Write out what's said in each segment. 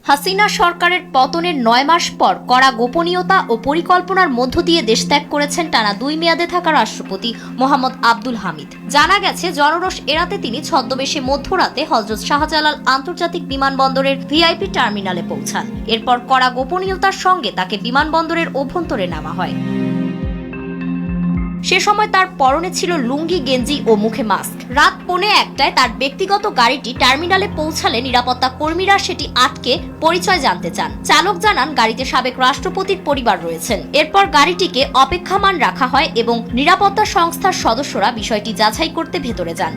হাসিনা সরকারের পতনের ৯ মাস পর কড়া গোপনীয়তা ও পরিকল্পনার মধ্য দিয়ে দেশত্যাগ করেছেন টানা ২ মেয়াদে থাকা রাষ্ট্রপতি মোহাম্মদ আব্দুল হামিদ। জানা গেছে, জনরোষ এড়াতে তিনি ছদ্মবেশে মধ্যরাতে হযরত শাহজালাল আন্তর্জাতিক বিমানবন্দরের ভিআইপি টার্মিনালে পৌঁছান। এরপর কড়া গোপনীয়তার সঙ্গে তাকে বিমানবন্দরের অভ্যন্তরে নেওয়া হয়। সে সময় তার পরনে ছিল লুঙ্গি, গেঞ্জি ও মুখে মাস্ক। রাত ১:১টায় তার ব্যক্তিগত গাড়িটি টার্মিনালে পৌঁছালে নিরাপত্তা কর্মীরা সেটি আটকে পরিচয় জানতে চান। চালক জানান গাড়িতে সাবেক রাষ্ট্রপতির পরিবার রয়েছেন। এরপর গাড়িটিকে অপেক্ষামান রাখা হয় এবং নিরাপত্তা সংস্থার সদস্যরা বিষয়টি যাচাই করতে ভেতরে যান।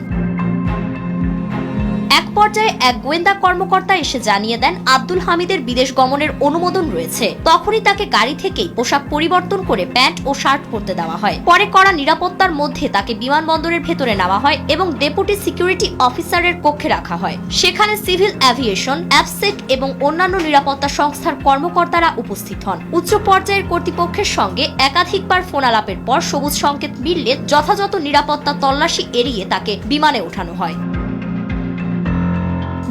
এক পর্যায়ে এক গোয়েন্দা কর্মকর্তা এসে জানিয়ে দেন আব্দুল হামিদের বিদেশ গমনের অনুমোদন রয়েছে। তখনই তাকে গাড়ি থেকেই পোশাক পরিবর্তন করে প্যান্ট ও শার্ট পরতে দেওয়া হয়। পরে কড়া নিরাপত্তার মধ্যে তাকে বিমানবন্দরের ভেতরে নেওয়া হয় এবং ডেপুটি সিকিউরিটি অফিসারের কক্ষে রাখা হয়। সেখানে সিভিল অ্যাভিয়েশন, অ্যাপসেট এবং অন্যান্য নিরাপত্তা সংস্থার কর্মকর্তারা উপস্থিত হন। উচ্চ পর্যায়ের কর্তৃপক্ষের সঙ্গে একাধিকবার ফোন আলাপের পর সবুজ সংকেত মিললে যথাযথ নিরাপত্তা তল্লাশি এড়িয়ে তাকে বিমানে ওঠানো হয়।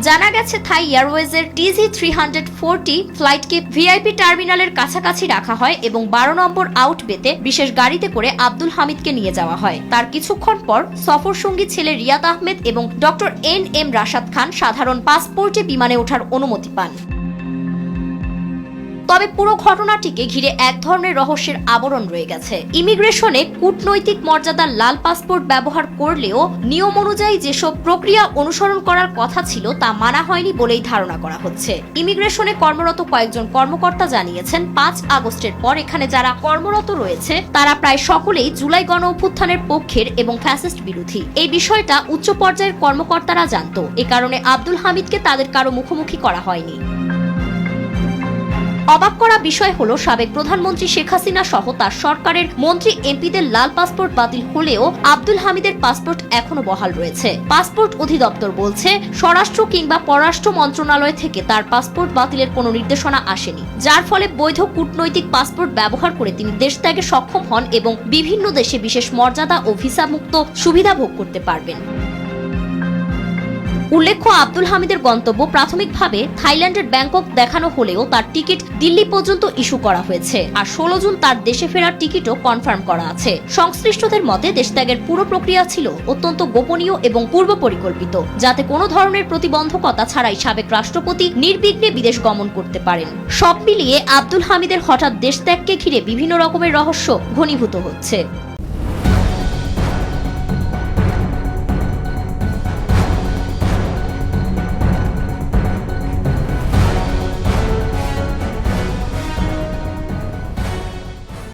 জানা গেছে, থাই এয়ারওয়েজের TG340 ফ্লাইটকে ভিআইপি টার্মিনালের কাছাকাছি রাখা হয় এবং ১২ নম্বর আউটবেতে বিশেষ গাড়িতে করে আব্দুল হামিদকে নিয়ে যাওয়া হয়। তার কিছুক্ষণ পর সফরসঙ্গী ছেলে রিয়াদ আহমেদ এবং ডক্টর NM রাশাদ খান সাধারণ পাসপোর্টে বিমানে ওঠার অনুমতি পান। তবে পুরো ঘটনাটিকে ঘিরে এক ধরনের রহস্যের আবরণ রয়ে গেছে। ইমিগ্রেশনে কূটনৈতিক মর্যাদার লাল পাসপোর্ট ব্যবহার করলেও নিয়ম অনুযায়ী যেসব প্রক্রিয়া অনুসরণ করার কথা ছিল তা মানা হয়নি বলেই ধারণা করা হচ্ছে। ইমিগ্রেশনে কর্মরত কয়েকজন কর্মকর্তা জানিয়েছেন, ৫ আগস্টের পর এখানে যারা কর্মরত রয়েছে তারা প্রায় সকলেই জুলাই গণ অভ্যুত্থানের পক্ষের এবং ফ্যাসিস্ট বিরোধী। এই বিষয়টা উচ্চ পর্যায়ের কর্মকর্তারা জানত। এ কারণে আব্দুল হামিদকে তাদের কারো মুখোমুখি করা হয়নি। অবাক করা বিষয় হলো, সাবেক প্রধানমন্ত্রী শেখ হাসিনা সহ তার সরকারের মন্ত্রী এমপিদের লাল পাসপোর্ট বাতিল হলেও আব্দুল হামিদের পাসপোর্ট এখনো বহাল রয়েছে। পাসপোর্ট অধিদপ্তর বলছে, স্বরাষ্ট্র কিংবা পররাষ্ট্র মন্ত্রণালয় থেকে তার পাসপোর্ট বাতিলের কোনো নির্দেশনা আসেনি, যার ফলে বৈধ কূটনৈতিক পাসপোর্ট ব্যবহার করে তিনি দেশ ত্যাগে সক্ষম হন এবং বিভিন্ন দেশে বিশেষ মর্যাদা ও ভিসা মুক্ত সুবিধা ভোগ করতে পারবেন। উল্লেখ্য, আব্দুল হামিদের গন্তব্য প্রাথমিকভাবে থাইল্যান্ডের ব্যাংকক দেখানো হলেও তার টিকিট দিল্লি পর্যন্ত ইস্যু করা হয়েছে। আর ১৬ জুন তার দেশে ফেরার টিকিটও কনফার্ম করা আছে। সংশ্লিষ্টদের মতে দেশত্যাগের পুরো প্রক্রিয়া ছিল অত্যন্ত গোপনীয় এবং পূর্ব পরিকল্পিত, যাতে কোনো ধরনের প্রতিবন্ধকতা ছাড়াই সাবেক রাষ্ট্রপতি নির্বিঘ্নে বিদেশ গমন করতে পারেন। সব মিলিয়ে আব্দুল হামিদের হঠাৎ দেশত্যাগকে ঘিরে বিভিন্ন রকমের রহস্য ঘনীভূত হচ্ছে।